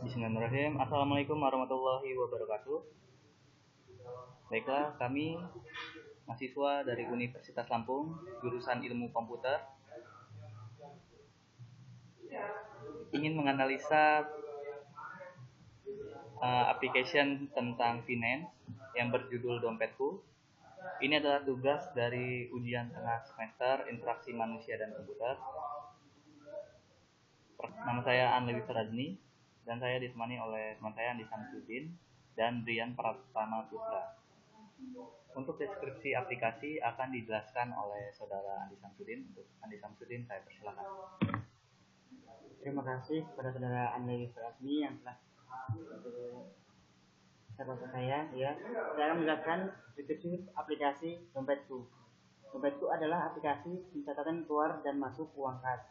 Bismillahirrahmanirrahim. Assalamualaikum warahmatullahi wabarakatuh. Baiklah, kami mahasiswa dari Universitas Lampung, jurusan Ilmu Komputer, ingin menganalisa application tentang finance yang berjudul Dompetku. Ini adalah tugas dari ujian tengah semester Interaksi Manusia dan Komputer. Nama saya Anlewi Radni dan saya ditemani oleh teman saya Andi Samsudin dan Brian Pratama Putra. Untuk deskripsi aplikasi akan dijelaskan oleh saudara Andi Samsudin. Untuk Andi Samsudin, saya persilakan. Terima kasih kepada saudara Anlewi Radni yang telah sahabat saya. Saya akan menjelaskan deskripsi aplikasi Dompetku. Dompetku adalah aplikasi pencatatan keluar dan masuk uang kas.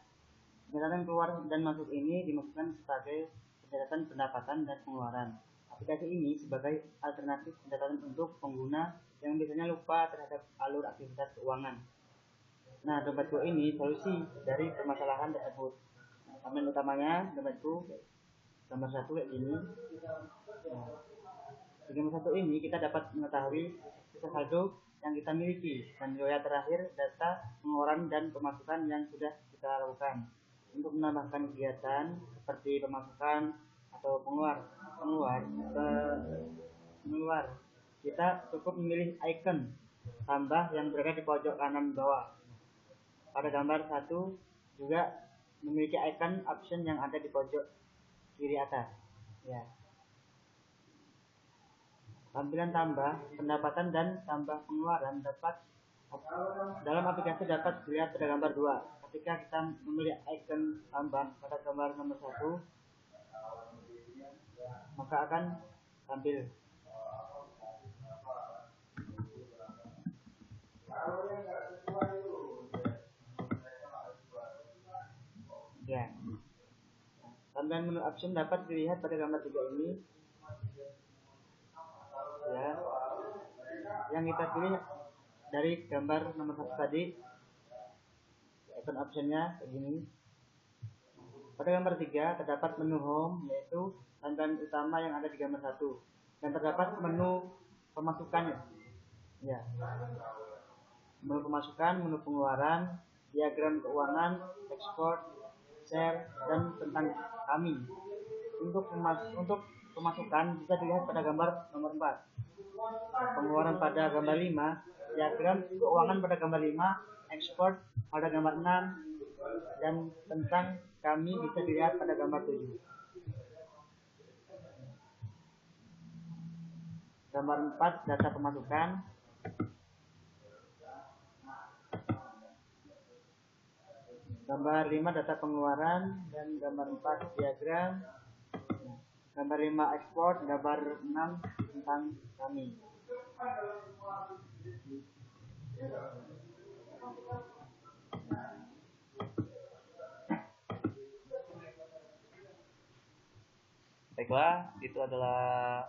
Pencatatan keluar dan masuk ini dimaksudkan sebagai pencatatan pendapatan dan pengeluaran. Aplikasi ini sebagai alternatif pencatatan untuk pengguna yang biasanya lupa terhadap alur aktivitas keuangan. Nah, Dompetku ini solusi dari permasalahan tersebut. Tampilan utamanya Dompetku gambar 1 kayak gini. Di gambar 1 ini kita dapat mengetahui sisa saldo yang kita miliki dan riwayat terakhir data pengeluaran dan pemasukan yang sudah kita lakukan. Untuk menambahkan kegiatan seperti pemasukan atau pengeluar, kita cukup memilih icon tambah yang berada di pojok kanan bawah. Pada gambar 1 juga memiliki icon option yang ada di pojok kiri atas. Tampilan tambah pendapatan dan tambah pengeluaran dalam aplikasi dapat dilihat pada gambar 2. Ketika kita memilih icon tambah pada gambar nomor 1, maka akan tampil. Tampilan menu option dapat dilihat pada gambar 3 ini. Yang kita pilih dari gambar nomor 1 tadi, icon optionnya begini. Pada gambar 3 terdapat menu home, yaitu tampilan utama yang ada di gambar 1, dan terdapat menu pemasukannya. Menu pemasukan, menu pengeluaran, diagram keuangan, ekspor, share, dan tentang kami. Untuk pemasukan bisa dilihat pada gambar nomor 4. Pengeluaran pada gambar 5, diagram keuangan pada gambar 5, ekspor pada gambar 6, dan tentang kami bisa dilihat pada gambar 7. Gambar 4 data pemasukan. Gambar 5 data pengeluaran, dan gambar 4 diagram. Gambar 5 ekspor, gambar 6 tentang kami. Baiklah, itu adalah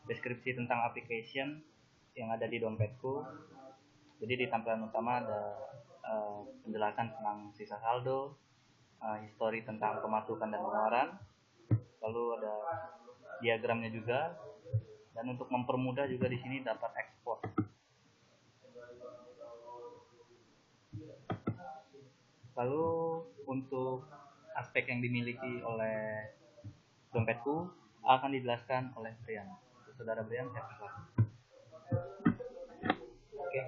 deskripsi tentang application yang ada di Dompetku. Jadi di tampilan utama ada penjelasan tentang sisa saldo, histori tentang pemasukan dan pengeluaran, lalu ada diagramnya juga, dan untuk mempermudah juga di sini dapat ekspor. Lalu untuk aspek yang dimiliki oleh Dompetku akan dijelaskan oleh Brian. Saudara Brian, saya persilakan. Oke.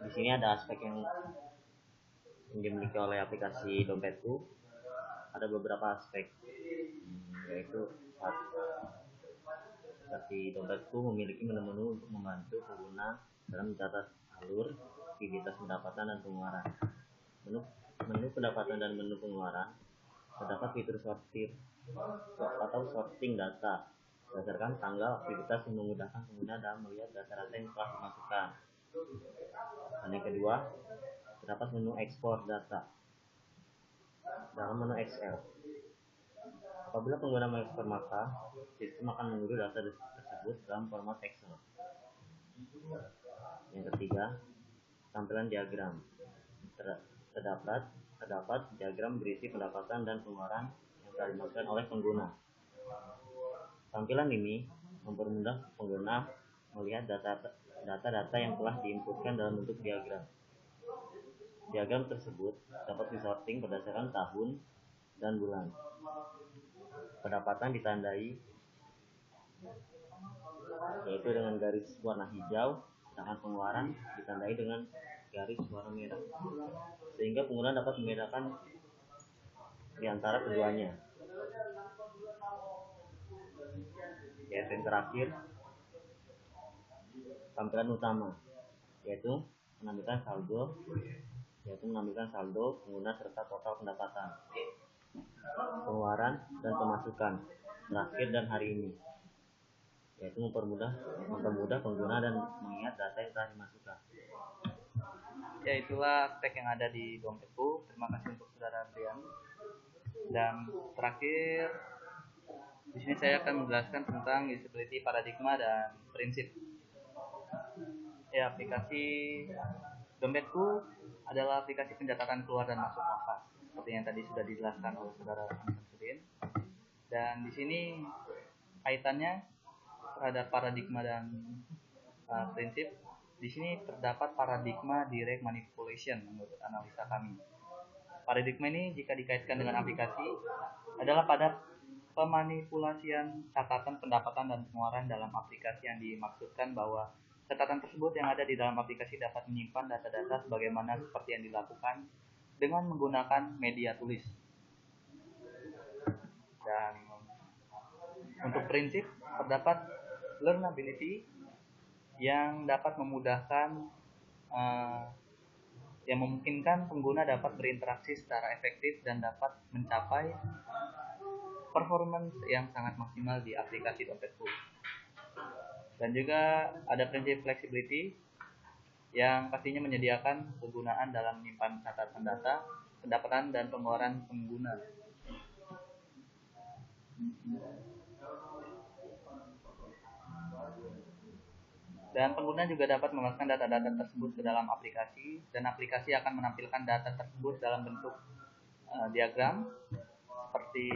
Di sini ada aspek yang dimiliki oleh aplikasi Dompetku. Ada beberapa aspek, yaitu aplikasi Dompetku memiliki menu-menu untuk membantu pengguna dalam mencatat alur aktivitas pendapatan dan pengeluaran. Menu pendapatan dan menu pengeluaran terdapat fitur sortir atau sorting data berdasarkan tanggal aktivitas yang memudahkan pengguna dalam melihat data-data yang telah dimasukkan. Dan yang kedua, terdapat menu ekspor data dalam menu Excel. Apabila pengguna mengekspor, maka sistem akan mengunduh data tersebut dalam format Excel. Yang ketiga, tampilan diagram. Terdapat diagram berisi pendapatan dan pengeluaran yang telah dimasukkan oleh pengguna. Tampilan ini mempermudah pengguna melihat data-data yang telah diinputkan dalam bentuk diagram. Diagram tersebut dapat disorting berdasarkan tahun dan bulan. Pendapatan ditandai yaitu dengan garis warna hijau, sedangkan pengeluaran ditandai dengan garis warna merah, sehingga pengguna dapat membedakan di antara keduanya. Yaitu yang terakhir, tampilan utama, yaitu menampilkan saldo pengguna serta total pendapatan, pengeluaran dan pemasukan terakhir dan hari ini, yaitu mempermudah pengguna dan mengingat data yang telah dimasukkan. Ya, itulah aspek yang ada di dompetku. Terima kasih untuk saudara Brian. Dan terakhir, di sini saya akan menjelaskan tentang usability, paradigma, dan prinsip. Ya, aplikasi dompetku adalah aplikasi pencatatan keluar dan masuk uang kas, seperti yang tadi sudah dijelaskan oleh saudara Samsudin. Dan di sini kaitannya terhadap paradigma dan prinsip. Di sini terdapat paradigma direct manipulation menurut analisa kami. Paradigma ini jika dikaitkan dengan aplikasi adalah pada pemanipulasian catatan pendapatan dan pengeluaran dalam aplikasi yang dimaksudkan bahwa catatan tersebut yang ada di dalam aplikasi dapat menyimpan data-data sebagaimana seperti yang dilakukan dengan menggunakan media tulis. Dan untuk prinsip terdapat learnability yang dapat memudahkan yang memungkinkan pengguna dapat berinteraksi secara efektif dan dapat mencapai performance yang sangat maksimal di aplikasi dompetku. Dan juga ada prinsip flexibility yang pastinya menyediakan kegunaan dalam menyimpan catatan data, pendapatan dan pengeluaran pengguna. Dan pengguna juga dapat memasukkan data-data tersebut ke dalam aplikasi, dan aplikasi akan menampilkan data tersebut dalam bentuk diagram seperti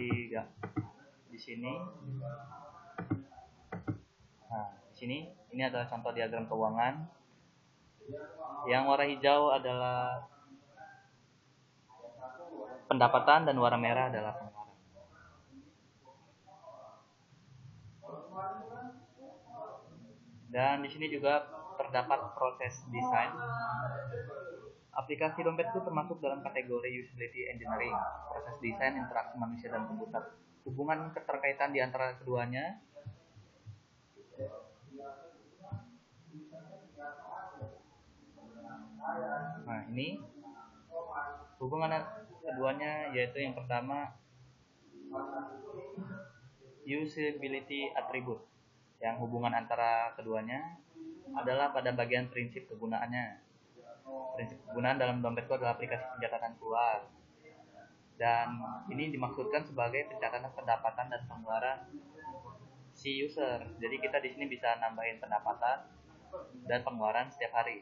di sini. Nah, di sini ini adalah contoh diagram keuangan. Yang warna hijau adalah pendapatan dan warna merah adalah pengeluaran. Dan di sini juga terdapat proses desain. Aplikasi dompetku termasuk dalam kategori usability engineering, proses desain interaksi manusia dan komputer. Hubungan keterkaitan di antara keduanya Nah, ini hubungan keduanya, yaitu yang pertama usability attribute. Yang hubungan antara keduanya adalah pada bagian prinsip kegunaannya. Prinsip kegunaan dalam dompetku adalah aplikasi pencatatan keluar. Dan ini dimaksudkan sebagai pencatatan pendapatan dan pengeluaran si user. Jadi kita di sini bisa nambahin pendapatan dan pengeluaran setiap hari.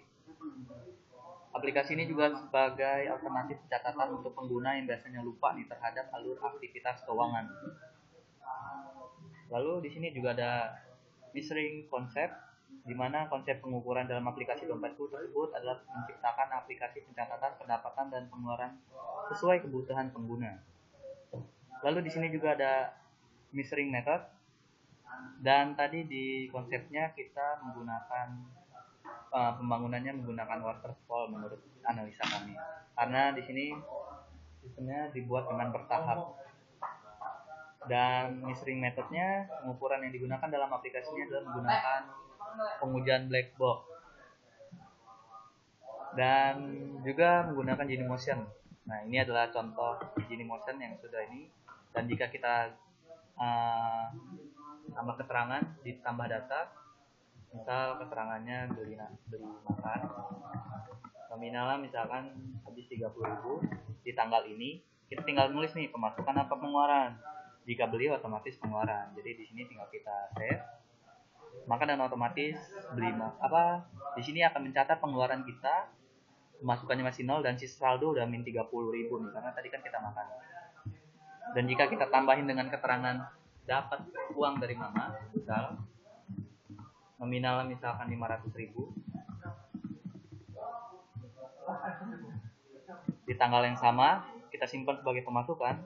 Aplikasi ini juga sebagai alternatif pencatatan untuk pengguna yang biasanya lupa nih terhadap alur aktivitas keuangan. Lalu di sini juga ada measuring konsep, di mana konsep pengukuran dalam aplikasi dompetku tersebut adalah menciptakan aplikasi pencatatan pendapatan dan pengeluaran sesuai kebutuhan pengguna. Lalu di sini juga ada measuring method, dan tadi di konsepnya kita menggunakan pembangunannya menggunakan waterfall menurut analisa kami, karena di sini sistemnya dibuat dengan bertahap. Dan measuring methodnya, pengukuran yang digunakan dalam aplikasinya adalah menggunakan pengujian black box dan juga menggunakan Genymotion. Nah, ini adalah contoh Genymotion yang sudah ini. Dan jika kita tambah keterangan, ditambah data, misal keterangannya beli makan, nominalnya misalkan habis 30.000 di tanggal ini, kita tinggal nulis nih pemasukan apa pengeluaran. Jika beli otomatis pengeluaran. Jadi di sini tinggal kita save. Maka dan otomatis beli di sini akan mencatat pengeluaran kita, pemasukannya masih 0 dan sisa saldo udah -30.000 nih, karena tadi kan kita makan. Dan jika kita tambahin dengan keterangan dapat uang dari Mama, misal nominalnya misalkan 500.000, di tanggal yang sama kita simpan sebagai pemasukan,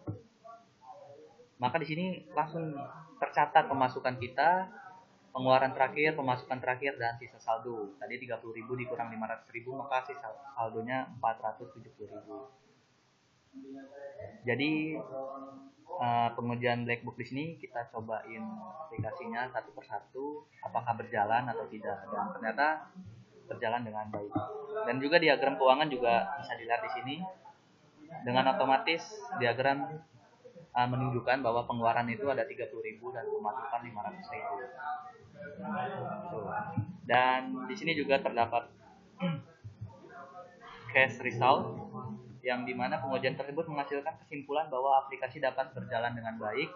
maka di sini langsung tercatat pemasukan kita, pengeluaran terakhir, pemasukan terakhir, dan sisa saldo. Tadi 30.000 dikurang 500.000, maka sisa saldonya 470.000. Jadi pengujian black book di sini kita cobain aplikasinya satu persatu, apakah berjalan atau tidak, dan ternyata berjalan dengan baik. Dan juga diagram keuangan juga bisa dilihat di sini. Dengan otomatis diagram menunjukkan bahwa pengeluaran itu ada 30.000 dan pemasukan 500.000. Dan di sini juga terdapat cash result, yang dimana pengujian tersebut menghasilkan kesimpulan bahwa aplikasi dapat berjalan dengan baik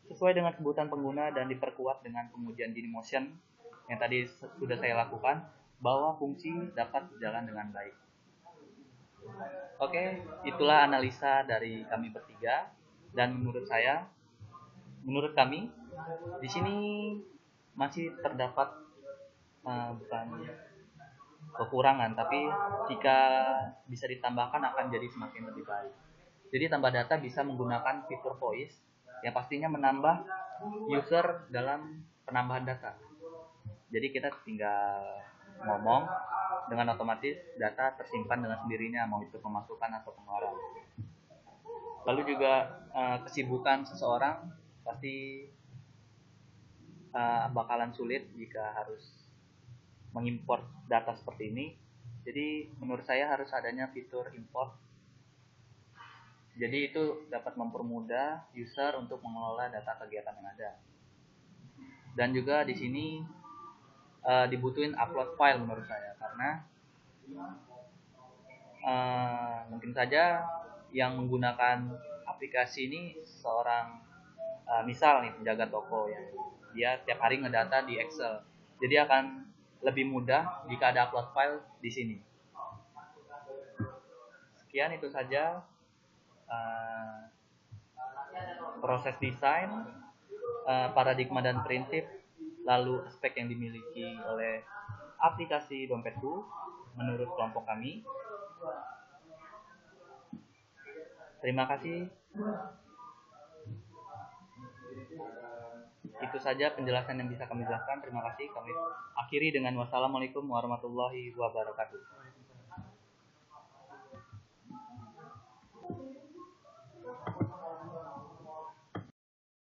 sesuai dengan kebutuhan pengguna dan diperkuat dengan pengujian Dailymotion yang tadi sudah saya lakukan, bahwa fungsi dapat berjalan dengan baik. Oke, itulah analisa dari kami bertiga, dan menurut kami di sini masih terdapat bukan kekurangan, tapi jika bisa ditambahkan akan jadi semakin lebih baik. Jadi tambah data bisa menggunakan fitur voice yang pastinya menambah user dalam penambahan data. Jadi kita tinggal ngomong, dengan otomatis data tersimpan dengan sendirinya, mau itu pemasukan atau pengeluaran. Lalu juga kesibukan seseorang pasti bakalan sulit jika harus mengimport data seperti ini. Jadi menurut saya harus adanya fitur import. Jadi itu dapat mempermudah user untuk mengelola data kegiatan yang ada. Dan juga di sini dibutuhin upload file menurut saya, karena mungkin saja yang menggunakan aplikasi ini seorang misal nih penjaga toko yang dia tiap hari ngedata di Excel. Jadi akan lebih mudah jika ada upload file di sini. Sekian itu saja proses desain, paradigma dan prinsip, lalu aspek yang dimiliki oleh aplikasi Dompetku menurut kelompok kami. Terima kasih. Itu saja penjelasan yang bisa kami jelaskan. Terima kasih. Kami akhiri dengan wassalamualaikum warahmatullahi wabarakatuh.